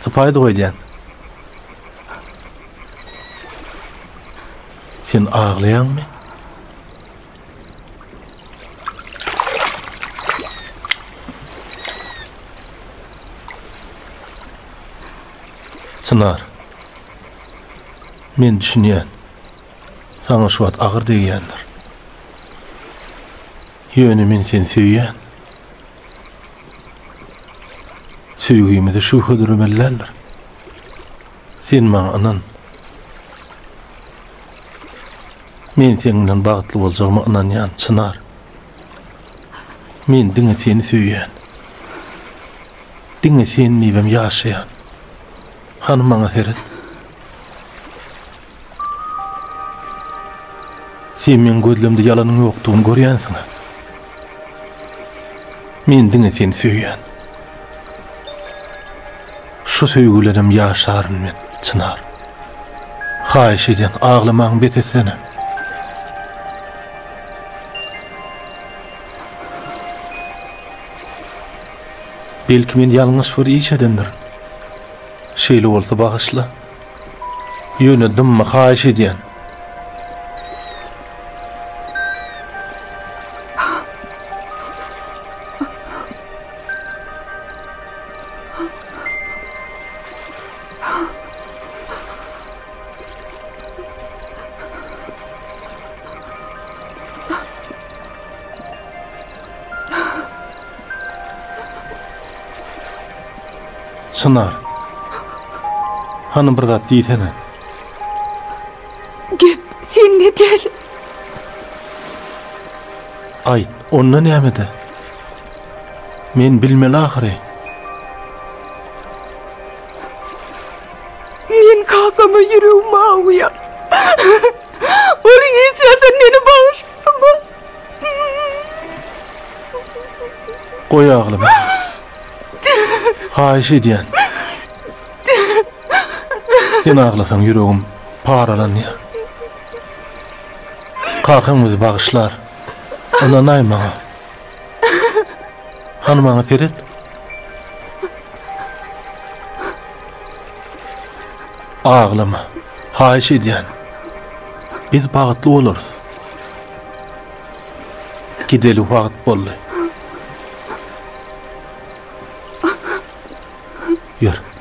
Sıpaydı koydiyan. Sen ağlayan mı? Çınar. Men düşünýän. Sana şu wagt agyr diýendir. Ýöne men seni söýýän. Söýgüýmede şu hödürmelerdir. Sen maňa anan. Men seň bilen bagtly boljagyma inanýan Çınar. Men diňe seni söýýän. Diňe seni nibem ýaşaýan. Hanım maňa seret. Sen men gözlemde ýalanyň ýokdugyny görýänsiň. Men diňe seni söýýän. Şu söýgülerem ýaşaryn men, Çınar. Haýyş edýän aglamaň betesene. Belki men ýalňyş bir iş edendir. Şeýle bolsa bagyşla. Ýöne dymma haýyş edýän. Çınar. Hanım bir zat diýsene. Gep, sen ne diýelim? Aýt, onda näme-de? Men bilmeli ahyry. Men kakama yüreğim ağrıyor. Onu geçersen beni bağışlama. Goý aglama. Haýyş edýän. Sen aglasaň yüregim paralanýar. Kakamy bagyşlar. Ondan aýmaňa. Hanımaňa teret. Aglama. Haýyş edýän. Biz bagtly bolarys. Gideli wagt boldy. Ýür.